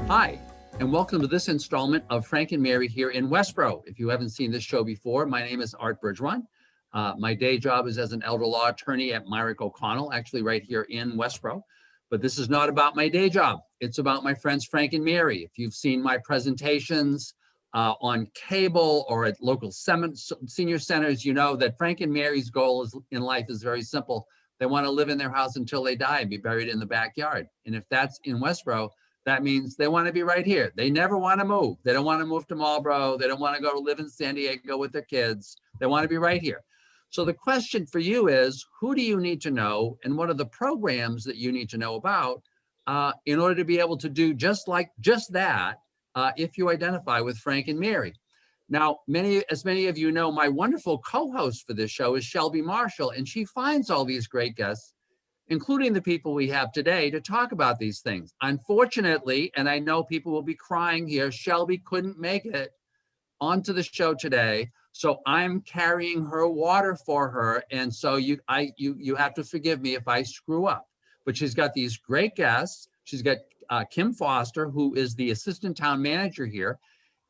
Hi, and welcome to this installment of Frank and Mary here in Westboro. If you haven't seen this show before, my name is Art Bergeron. My day job is as an elder law attorney at Myrick O'Connell, actually right here in Westboro. But this is not about my day job. It's about my friends Frank and Mary. If you've seen my presentations on cable or at local senior centers, you know that Frank and Mary's goal in life is very simple. They want to live in their house until they die and be buried in the backyard. And if that's in Westboro, that means they want to be right here. They never want to move. They don't want to move to Marlboro. They don't want to go to live in San Diego with their kids. They want to be right here. So the question for you is, who do you need to know and what are the programs that you need to know about in order to be able to do just that if you identify with Frank and Mary? Now, as many of you know, my wonderful co-host for this show is Shelby Marshall, and she finds all these great guests, including the people we have today, to talk about these things. Unfortunately, and I know people will be crying here, Shelby couldn't make it onto the show today, so I'm carrying her water for her, and so you have to forgive me if I screw up. But she's got these great guests. She's got Kim Foster, who is the assistant town manager here,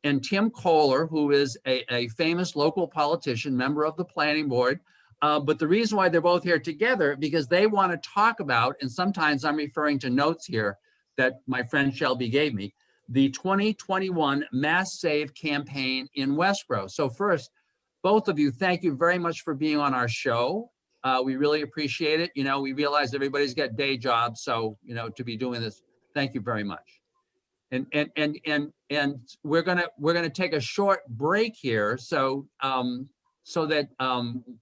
and Tim Koehler, who is a famous local politician, member of the planning board. But the reason why they're both here together, because they want to talk about, and sometimes I'm referring to notes here that my friend Shelby gave me, the 2021 Mass Save campaign in Westboro. So first, both of you, thank you very much for being on our show. We really appreciate it. You know, we realize everybody's got day jobs, so, you know, to be doing this, thank you very much. And we're gonna take a short break here, so that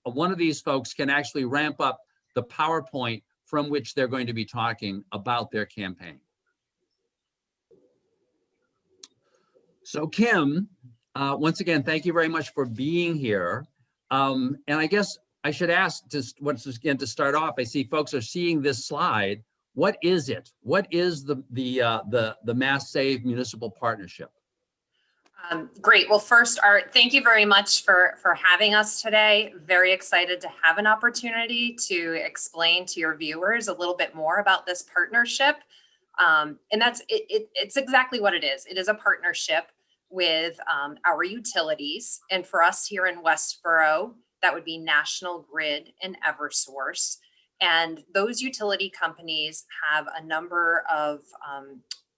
one of these folks can actually ramp up the PowerPoint from which they're going to be talking about their campaign. So Kim, once again, thank you very much for being here. And I guess I should ask, just once again to start off, I see folks are seeing this slide. What is it? What is the Mass Save Municipal Partnership? Great. Well, first, Art, thank you very much for having us today. Very excited to have an opportunity to explain to your viewers a little bit more about this partnership. And it's exactly what it is. It is a partnership with our utilities. And for us here in Westboro, that would be National Grid and Eversource. And those utility companies have a number of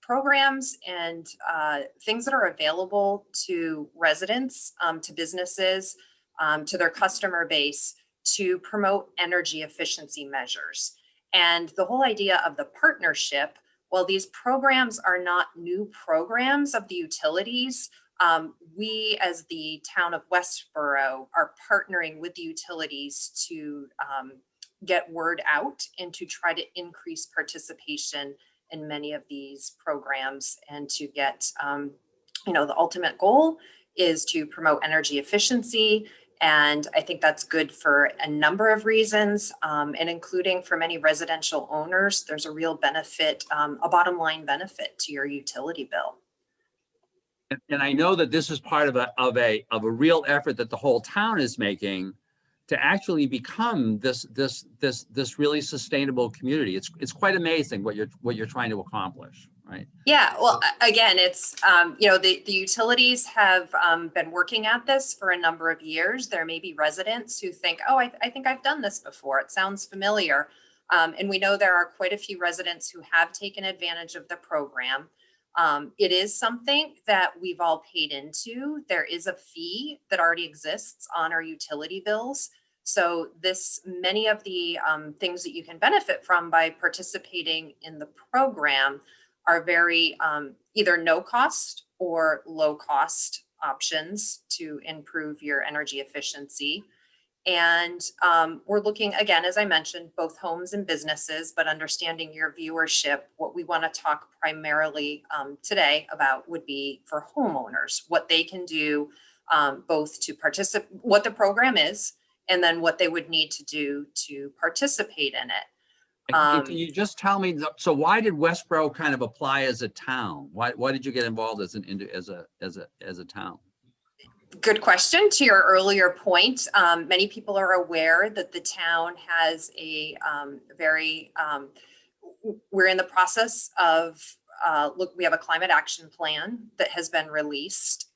programs and things that are available to residents, to businesses, to their customer base to promote energy efficiency measures. And the whole idea of the partnership, while these programs are not new programs of the utilities, we as the town of Westboro are partnering with the utilities to get word out and to try to increase participation in many of these programs and to get, you know, the ultimate goal is to promote energy efficiency. And I think that's good for a number of reasons, and including for many residential owners, there's a real benefit, a bottom line benefit to your utility bill. And I know that this is part of a real effort that the whole town is making to actually become this really sustainable community. It's quite amazing what you're trying to accomplish, right? Yeah, well, again, it's you know, the utilities have been working at this for a number of years. There may be residents who think, oh, I think I've done this before. It sounds familiar, and we know there are quite a few residents who have taken advantage of the program. It is something that we've all paid into. There is a fee that already exists on our utility bills. So many of the things that you can benefit from by participating in the program are very either no cost or low cost options to improve your energy efficiency. And we're looking, again, as I mentioned, both homes and businesses, but understanding your viewership, what we want to talk primarily today about would be for homeowners, what they can do both to participate, what the program is, and then what they would need to do to participate in it. Can you just tell me, so why did Westboro kind of apply as a town? Why did you get involved as a town? Good question. To your earlier point, many people are aware that the town has a we're in the process of look, we have a climate action plan that has been released.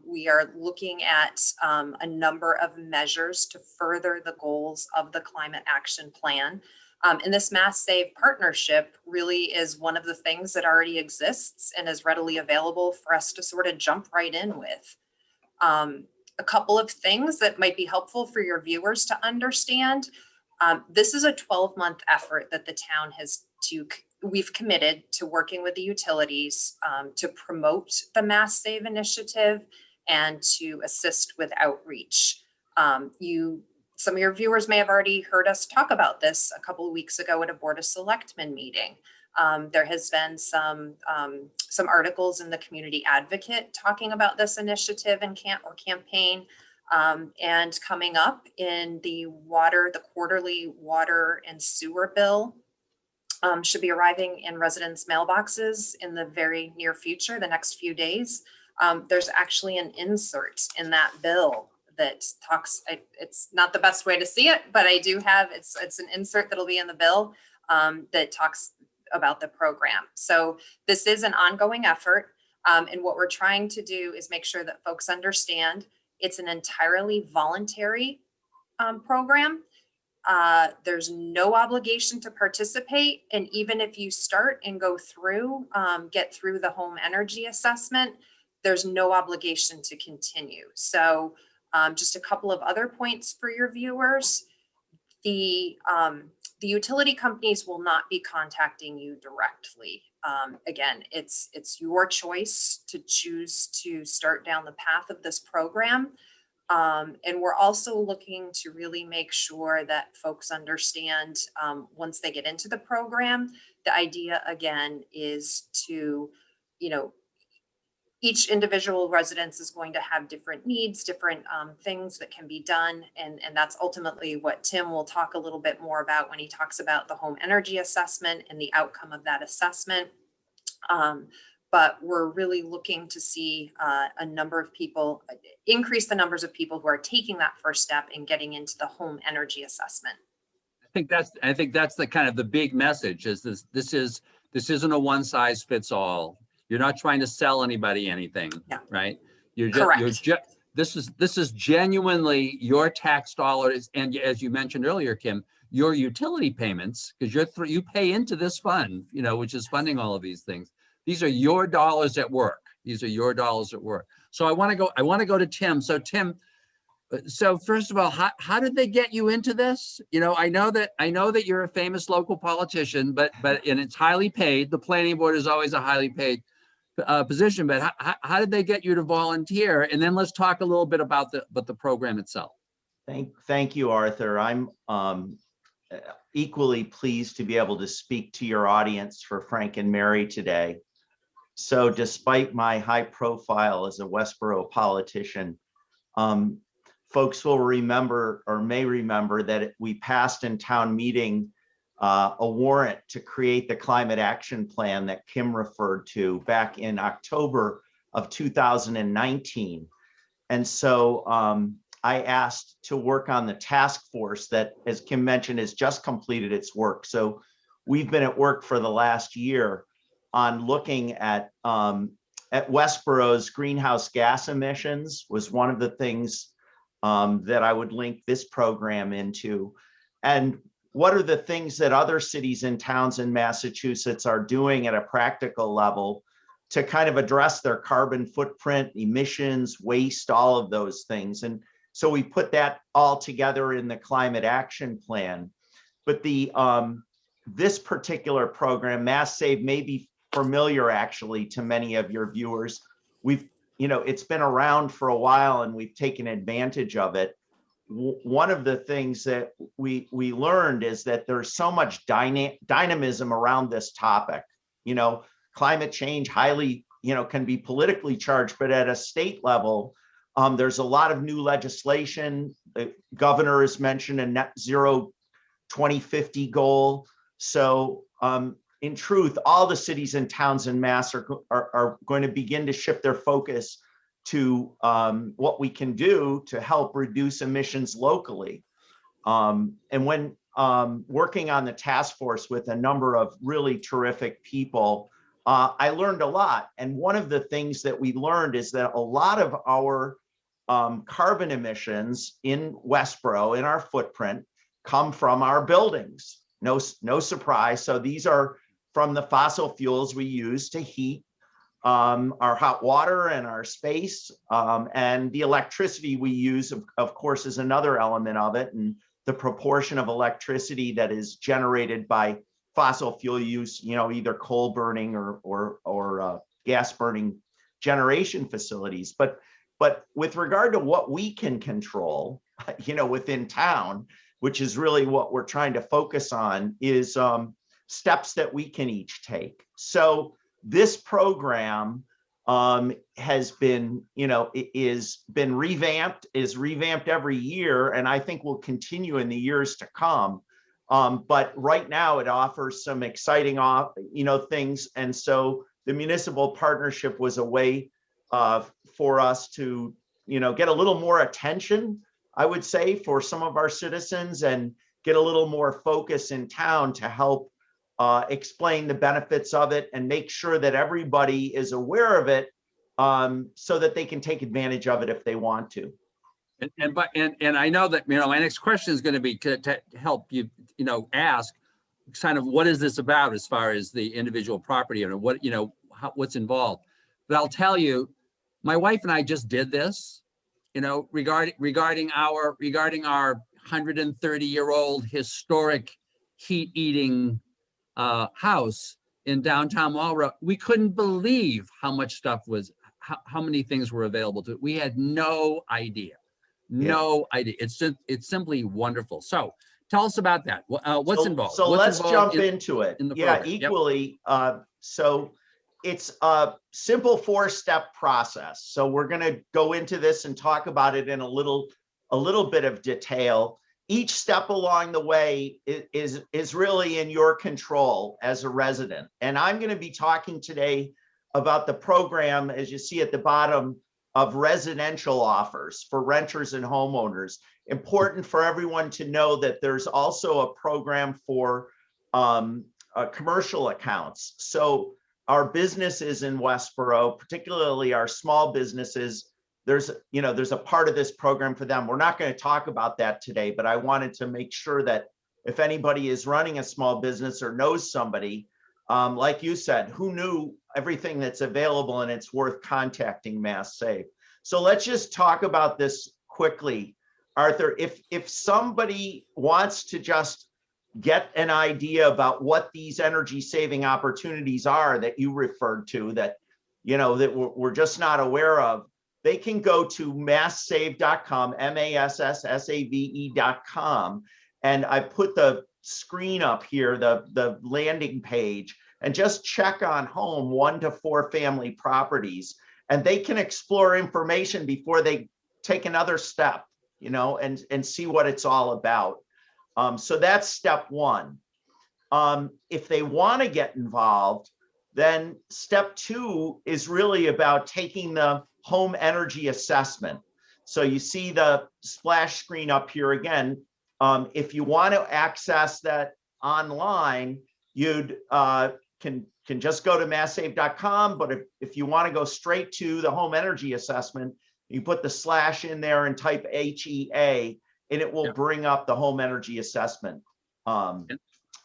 We are looking at a number of measures to further the goals of the climate action plan. And this Mass Save partnership really is one of the things that already exists and is readily available for us to sort of jump right in with. A couple of things that might be helpful for your viewers to understand. This is a 12-month effort that the town we've committed to working with the utilities to promote the Mass Save initiative and to assist with outreach. Some of your viewers may have already heard us talk about this a couple of weeks ago at a Board of Selectmen meeting. There has been some articles in the Community Advocate talking about this initiative and campaign. And coming up in the quarterly water and sewer bill should be arriving in residents' mailboxes in the very near future, the next few days. There's actually an insert in that bill that talks, it's not the best way to see it, but I do have, it's an insert that'll be in the bill that talks about the program. So this is an ongoing effort. And what we're trying to do is make sure that folks understand it's an entirely voluntary program. There's no obligation to participate. And even if you start and go through, get through the home energy assessment, there's no obligation to continue. So just a couple of other points for your viewers. The utility companies will not be contacting you directly. Again, it's your choice to choose to start down the path of this program. And we're also looking to really make sure that folks understand once they get into the program, the idea again is to, each individual residence is going to have different needs, different things that can be done. And that's ultimately what Tim will talk a little bit more about when he talks about the home energy assessment and the outcome of that assessment. But we're really looking to see a number of people, increase the numbers of people who are taking that first step and getting into the home energy assessment. I think that's the kind of the big message is this isn't a one size fits all. You're not trying to sell anybody anything, no. Right? This is genuinely your tax dollars, and as you mentioned earlier, Kim, your utility payments, because you pay into this fund, which is funding all of these things. These are your dollars at work. So I want to go to Tim. So Tim, first of all, how did they get you into this? I know that you're a famous local politician, but and it's highly paid. The planning board is always a highly paid position, but how did they get you to volunteer? And then let's talk a little bit about the program itself. Thank you, Arthur. I'm equally pleased to be able to speak to your audience for Frank and Mary today. So despite my high profile as a Westboro politician, folks will remember or may remember that we passed in town meeting a warrant to create the climate action plan that Kim referred to back in October of 2019. And so I asked to work on the task force that, as Kim mentioned, has just completed its work. So we've been at work for the last year on looking at Westboro's greenhouse gas emissions was one of the things that I would link this program into. And what are the things that other cities and towns in Massachusetts are doing at a practical level to kind of address their carbon footprint, emissions, waste, all of those things. And so we put that all together in the climate action plan. But this particular program, Mass Save, may be familiar actually to many of your viewers. It's been around for a while and we've taken advantage of it. One of the things that we learned is that there's so much dynamism around this topic. Climate change highly, can be politically charged, but at a state level, there's a lot of new legislation. The governor has mentioned a net zero 2050 goal. So in truth, all the cities and towns in Mass are going to begin to shift their focus to what we can do to help reduce emissions locally. And when working on the task force with a number of really terrific people, I learned a lot. And one of the things that we learned is that a lot of our carbon emissions in Westboro, in our footprint, come from our buildings. No surprise. So these are from the fossil fuels we use to heat our hot water and our space, and the electricity we use, of course, is another element of it. And the proportion of electricity that is generated by fossil fuel use, either coal burning or gas burning generation facilities. But with regard to what we can control, within town, which is really what we're trying to focus on, is steps that we can each take. So this program has been, is revamped every year, and I think will continue in the years to come. But right now it offers some exciting, things. And so the municipal partnership was a way for us to, get a little more attention, I would say, for some of our citizens, and get a little more focus in town to help explain the benefits of it and make sure that everybody is aware of it, so that they can take advantage of it if they want to. And I know that, my next question is going to be to help you, ask kind of what is this about as far as the individual property owner, what, what's involved. But I'll tell you, my wife and I just did this, regarding our 130-year-old historic heat-eating house in downtown Marlboro. We couldn't believe how much stuff was, how many things were available to it. We had no idea. No idea. It's simply wonderful. So tell us about that. What's involved? So What's let's involved jump into it. In the Yeah, program? equally. Yep. So it's a simple 4-step process. So we're going to go into this and talk about it in a little bit of detail. Each step along the way is really in your control as a resident. And I'm going to be talking today about the program, as you see at the bottom, of residential offers for renters and homeowners. Important for everyone to know that there's also a program for commercial accounts. So our businesses in Westboro, particularly our small businesses, there's a part of this program for them. We're not going to talk about that today, but I wanted to make sure that if anybody is running a small business or knows somebody, like you said, who knew everything that's available, and it's worth contacting Mass Save. So let's just talk about this quickly. Arthur, if somebody wants to just get an idea about what these energy saving opportunities are that you referred to, that we're just not aware of, they can go to masssave.com, MASSSAVE.com. And I put the screen up here, the landing page, and just check on home 1 to 4 family properties. And they can explore information before they take another step, and see what it's all about. So that's step 1. If they want to get involved, then step 2 is really about taking the home energy assessment. So you see the splash screen up here again. If you want to access that online, you'd can just go to masssave.com. But if you want to go straight to the home energy assessment, you put the slash in there and type HEA, and it will bring up the home energy assessment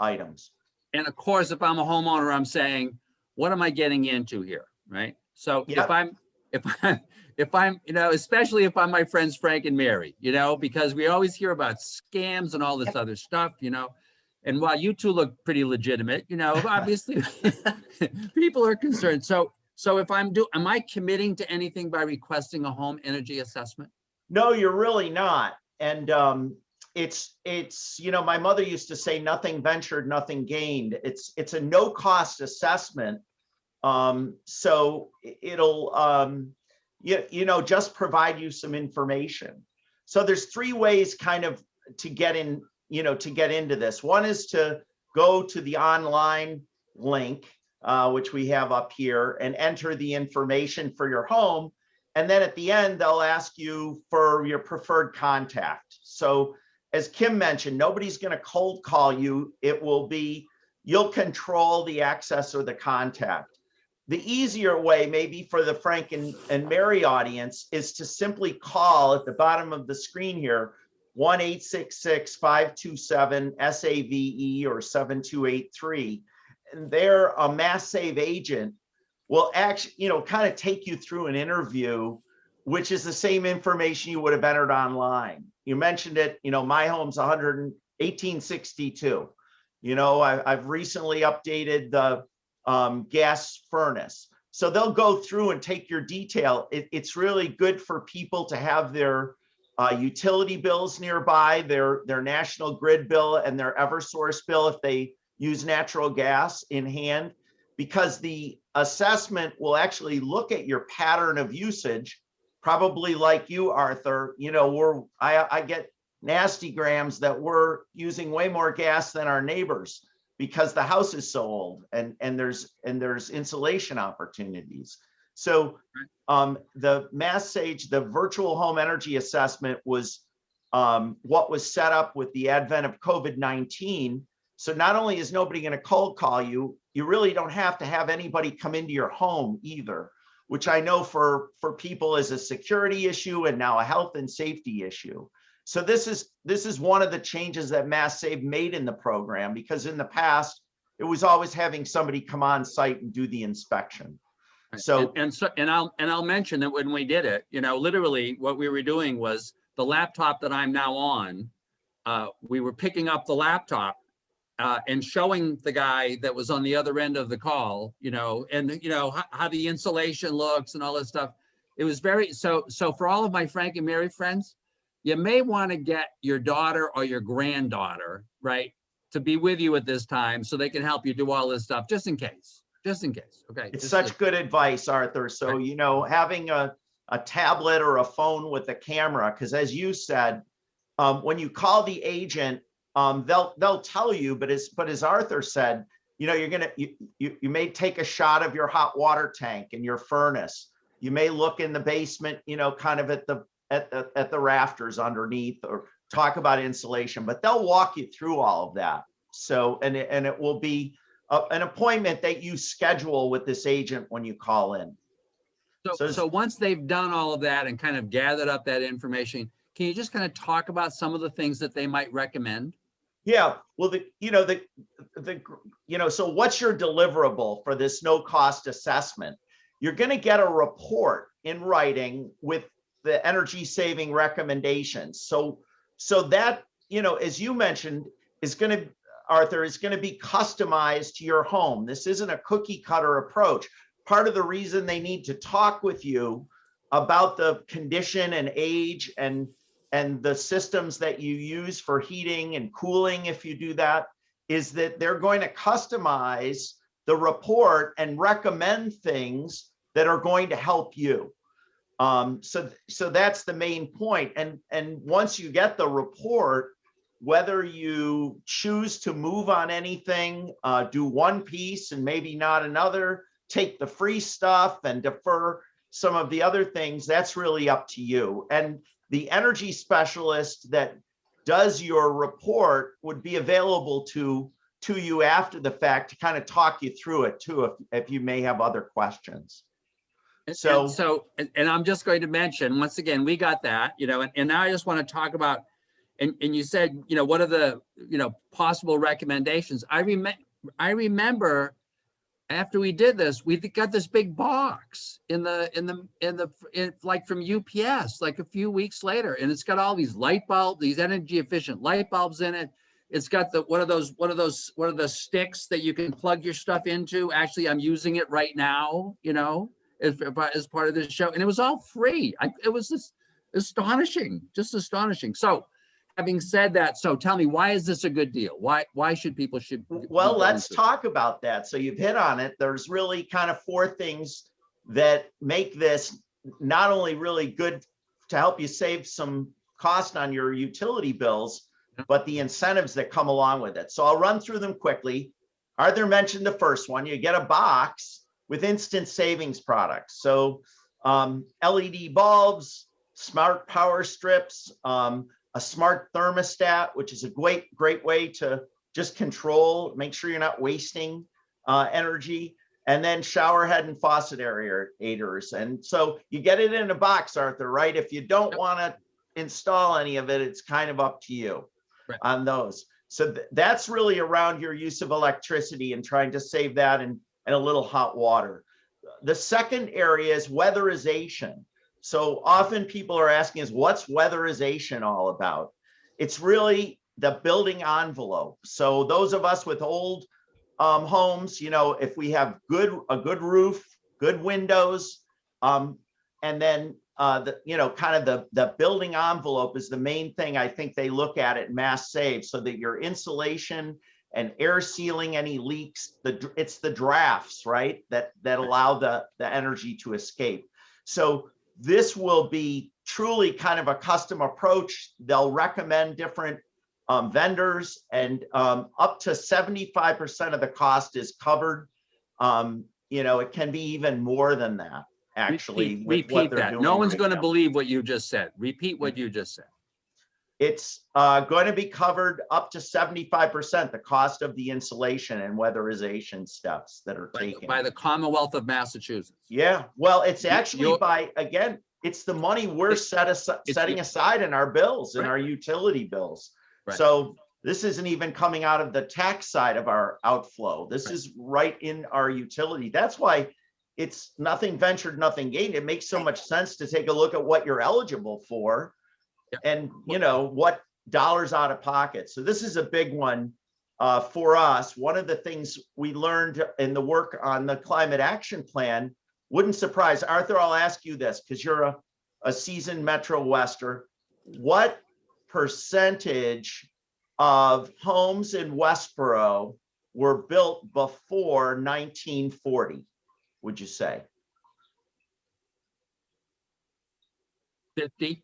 items. And of course, if I'm a homeowner, I'm saying, what am I getting into here, right? So if I'm, especially if I'm my friends Frank and Mary, because we always hear about scams and all this other stuff, and while you two look pretty legitimate, obviously people are concerned. So if am I committing to anything by requesting a home energy assessment? No, you're really not. And it's my mother used to say, nothing ventured, nothing gained. It's a no cost assessment. So it'll just provide you some information. So there's 3 ways kind of to get in, to get into this. One is to go to the online link, which we have up here, and enter the information for your home. And then at the end, they'll ask you for your preferred contact. So as Kim mentioned, nobody's going to cold call you. It will be, you'll control the access or the contact. the easier way, maybe for the Frank and Mary audience, is to simply call at the bottom of the screen here, 1-866-527-SAVE or 7283. And there, a Mass Save agent will actually, kind of take you through an interview, which is the same information you would have entered online. You mentioned it, my home's 1862. I've recently updated the gas furnace. So they'll go through and take your detail. It's really good for people to have their utility bills nearby, their national grid bill and their Eversource bill if they use natural gas in hand, because the assessment will actually look at your pattern of usage, probably like you, Arthur. I get nasty grams that we're using way more gas than our neighbors because the house is so old and there's insulation opportunities. So the Mass Sage, the virtual home energy assessment was what was set up with the advent of COVID-19. So not only is nobody going to cold call you, you really don't have to have anybody come into your home either, which I know for people is a security issue and now a health and safety issue. So this is one of the changes that Mass Save made in the program, because in the past it was always having somebody come on site and do the inspection. So I'll mention that when we did it, literally what we were doing was the laptop that I'm now on, we were picking up the laptop and showing the guy that was on the other end of the call, how the insulation looks and all this stuff. It was so for all of my Frank and Mary friends, you may want to get your daughter or your granddaughter, right, to be with you at this time so they can help you do all this stuff, just in case. Okay. It's such good advice, Arthur. So, right. Having a tablet or a phone with a camera, because as you said, when you call the agent, they'll tell you, but as Arthur said, you may take a shot of your hot water tank and your furnace. You may look in the basement, kind of at the rafters underneath, or talk about insulation, but they'll walk you through all of that. So, and it will be an appointment that you schedule with this agent when you call in. So once they've done all of that and kind of gathered up that information, can you just kind of talk about some of the things that they might recommend? Yeah, well, so what's your deliverable for this no cost assessment? You're going to get a report in writing with the energy saving recommendations. So that, as you mentioned, Arthur, is going to be customized to your home. This isn't a cookie cutter approach. Part of the reason they need to talk with you about the condition and age and the systems that you use for heating and cooling, if you do that, is that they're going to customize the report and recommend things that are going to help you. So that's the main point. And once you get the report, whether you choose to move on anything, do one piece and maybe not another, take the free stuff and defer some of the other things, that's really up to you. And the energy specialist that does your report would be available to you after the fact to kind of talk you through it too, if you may have other questions. And I'm just going to mention, once again, we got that, and now I just want to talk about, and you said, what are the, possible recommendations? I remember after we did this, we got this big box like from UPS, like a few weeks later, and it's got all these these energy efficient light bulbs in it. It's got one of the sticks that you can plug your stuff into. Actually, I'm using it right now, as part of this show, and it was all free. It was just astonishing. So having said that, so tell me, why is this a good deal? Why should people Well, let's talk about that. So you've hit on it. There's really kind of four things that make this not only really good to help you save some cost on your utility bills, but the incentives that come along with it. So I'll run through them quickly. Arthur mentioned the first one. You get a box with instant savings products. So LED bulbs, smart power strips, a smart thermostat, which is a great way to just control, make sure you're not wasting energy. and then shower head and faucet aerators. And so you get it in a box, Arthur, right? If you don't want to install any of it, it's kind of up to you on those. So that's really around your use of electricity and trying to save that and a little hot water. The second area is weatherization. So often people are asking us, what's weatherization all about? It's really the building envelope. So those of us with old homes, you know, if we have a good roof, good windows, and then kind of the building envelope is the main thing I think they look at at mass save, so that your insulation and air sealing any leaks, it's the drafts, right, that allow the energy to escape. So this will be truly kind of a custom approach. They'll recommend different vendors, and up to 75% of the cost is covered. You know, it can be even more than that, actually. Repeat that. No one's going to believe what you just said. Repeat what you just said. It's going to be covered up to 75%, the cost of the insulation and weatherization steps that are taken by the Commonwealth of Massachusetts. Yeah, well, it's actually again, it's the money we're setting aside in our bills, in our utility bills. Right. So this isn't even coming out of the tax side of our outflow. This is right in our utility. That's why it's nothing ventured, nothing gained. It makes so much sense to take a look at what you're eligible for and, you know, what dollars out of pocket. So this is a big one for us. One of the things we learned in the work on the climate action plan, wouldn't surprise, Arthur, I'll ask you this because you're a seasoned Metro Wester. What percentage of homes in Westboro were built before 1940, would you say? 50.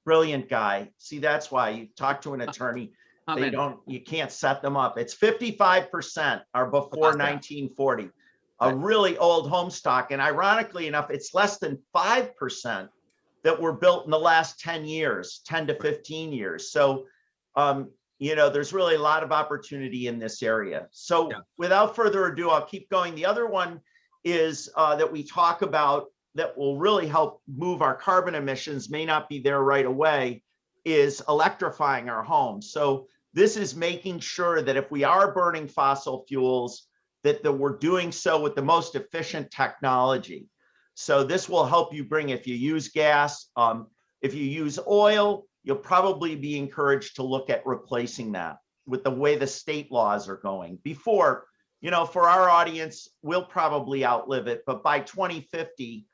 Brilliant guy. See, that's why you talk to an attorney. You can't set them up. It's 55% are before 1940. A really old home stock. And ironically enough, it's less than 5% that were built in the last 10 years, 10 to 15 years. So, you know, there's really a lot of opportunity in this area. So without further ado, I'll keep going. The other one is that we talk about that will really help move our carbon emissions, may not be there right away, is electrifying our homes. So this is making sure that if we are burning fossil fuels, that we're doing so with the most efficient technology. So this will help you bring, if you use gas, if you use oil, you'll probably be encouraged to look at replacing that with the way the state laws are going. Before, you know, for our audience, we'll probably outlive it, but by 2050,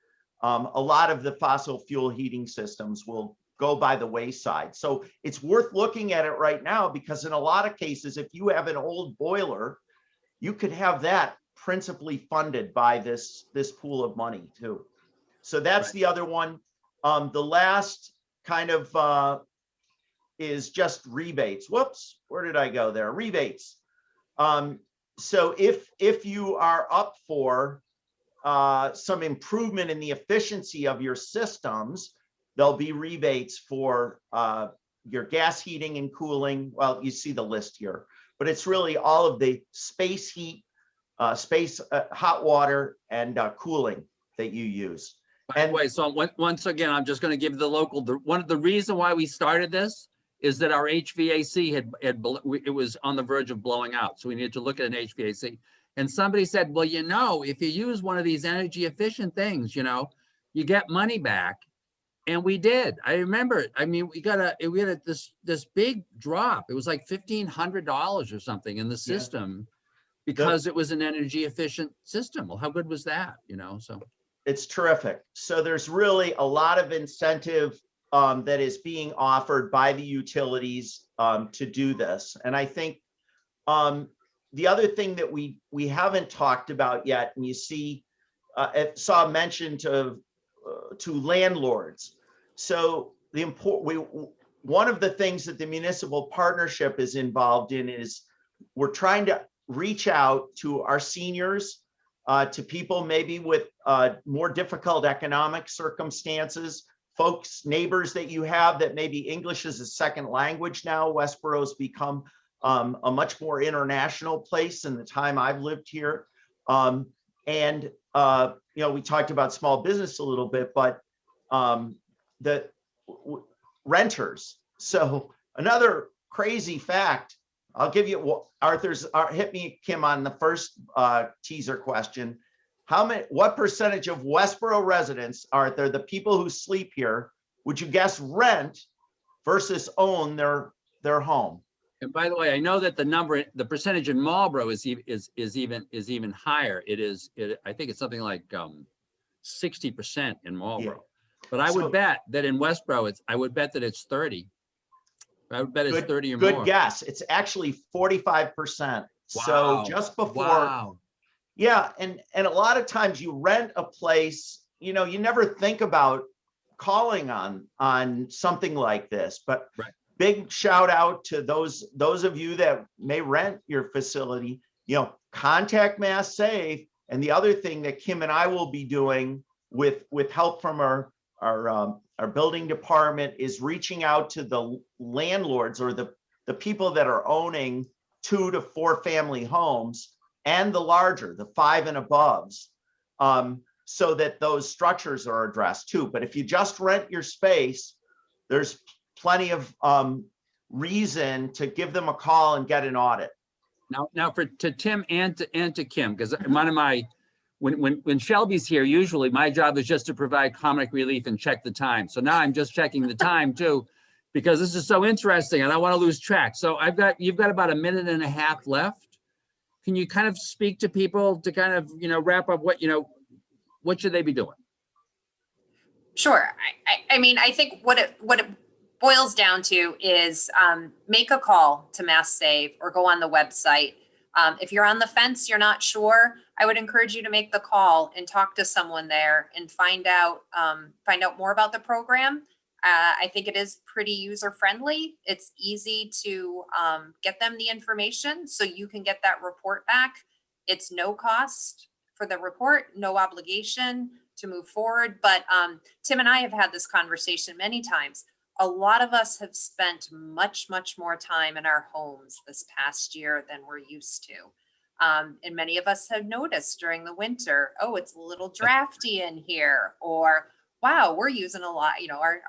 a lot of the fossil fuel heating systems will go by the wayside. So it's worth looking at it right now, because in a lot of cases, if you have an old boiler, you could have that principally funded by this pool of money too. So that's the other one. The last kind of is just rebates. Whoops, where did I go there? Rebates. So if you are up for some improvement in the efficiency of your systems, there'll be rebates for your gas heating and cooling. Well, you see the list here, but it's really all of the space heat, hot water, and cooling that you use. By the way, so once again, I'm just going to give the local, one of the reasons why we started this is that our HVAC it was on the verge of blowing out. So we needed to look at an HVAC. And somebody said, well, you know, if you use one of these energy efficient things, you know, you get money back. And we did. I remember, I mean, we had this big drop. It was like $1,500 or something in the system because it was an energy efficient system. Well, how good was that? You know, so. It's terrific. So there's really a lot of incentive that is being offered by the utilities to do this. And I think the other thing that we haven't talked about yet, and you see, saw mention to landlords. So one of the things that the municipal partnership is involved in is we're trying to reach out to our seniors, to people maybe with more difficult economic circumstances, folks, neighbors that you have that maybe English is a second language now. Westboro's become a much more international place in the time I've lived here. We talked about small business a little bit, but the renters. So another crazy fact, I'll give you hit me, Kim, on the first teaser question. What percentage of Westboro residents, Arthur, the people who sleep here, would you guess rent versus own their home? And by the way, I know that the percentage in Marlboro is even higher. I think it's something like 60% in Marlboro. Yeah. But I would bet that in Westboro, I would bet that it's 30. I would bet it's 30 or more. Good guess. It's actually 45%. Wow. So just before. Wow. Yeah, and a lot of times you rent a place, you never think about calling on something like this, but right. Big shout out to those of you that may rent your facility, contact Mass Save. And the other thing that Kim and I will be doing with help from our building department is reaching out to the landlords or the people that are owning 2 to 4 family homes and the larger, the 5 and aboves, so that those structures are addressed too. But if you just rent your space, there's plenty of reason to give them a call and get an audit. Now to Tim and to Kim, because when Shelby's here, usually my job is just to provide comic relief and check the time. So now I'm just checking the time too, because this is so interesting and I want to lose track. So you've got about a minute and a half left. Can you kind of speak to people to kind of, wrap up what should they be doing? Sure. I mean, I think what it boils down to is make a call to Mass Save or go on the website. If you're on the fence, you're not sure, I would encourage you to make the call and talk to someone there and find out more about the program. I think it is pretty user-friendly. It's easy to get them the information so you can get that report back. It's no cost for the report, no obligation to move forward. But Tim and I have had this conversation many times. A lot of us have spent much, much more time in our homes this past year than we're used to. And many of us have noticed during the winter, oh, it's a little drafty in here, or wow, we're using a lot,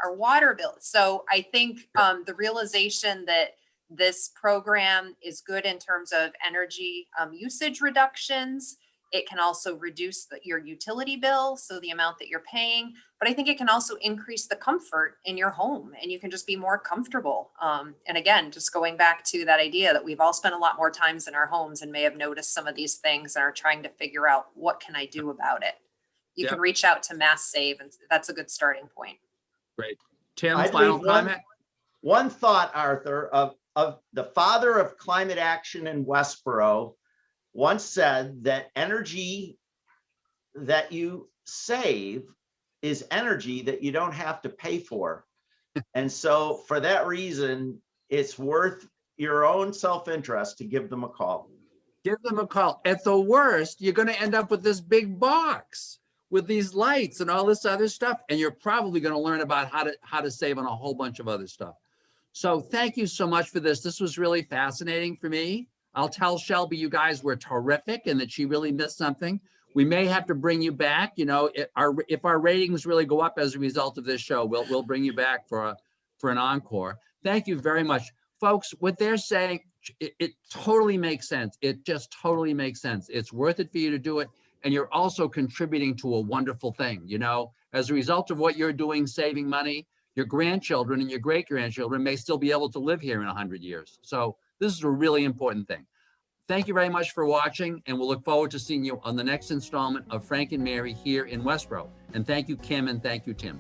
our water bill. So I think the realization that this program is good in terms of energy usage reductions. It can also reduce your utility bill, so the amount that you're paying. But I think it can also increase the comfort in your home, and you can just be more comfortable. And again, just going back to that idea that we've all spent a lot more times in our homes and may have noticed some of these things and are trying to figure out what can I do about it. You can reach out to Mass Save, and that's a good starting point. Great. Tim, final comment? One thought, Arthur, of the father of climate action in Westboro once said that energy that you save is energy that you don't have to pay for. And so for that reason, it's worth your own self-interest to give them a call. Give them a call. At the worst, you're going to end up with this big box with these lights and all this other stuff. And you're probably going to learn about how to save on a whole bunch of other stuff. So thank you so much for this. This was really fascinating for me. I'll tell Shelby you guys were terrific and that she really missed something. We may have to bring you back. If our ratings really go up as a result of this show, we'll bring you back for an encore. Thank you very much. Folks, what they're saying, it totally makes sense. It just totally makes sense. It's worth it for you to do it. And you're also contributing to a wonderful thing. As a result of what you're doing, saving money, your grandchildren and your great-grandchildren may still be able to live here in 100 years. So this is a really important thing. Thank you very much for watching, and we'll look forward to seeing you on the next installment of Frank and Mary here in Westboro. And thank you, Kim, and thank you, Tim.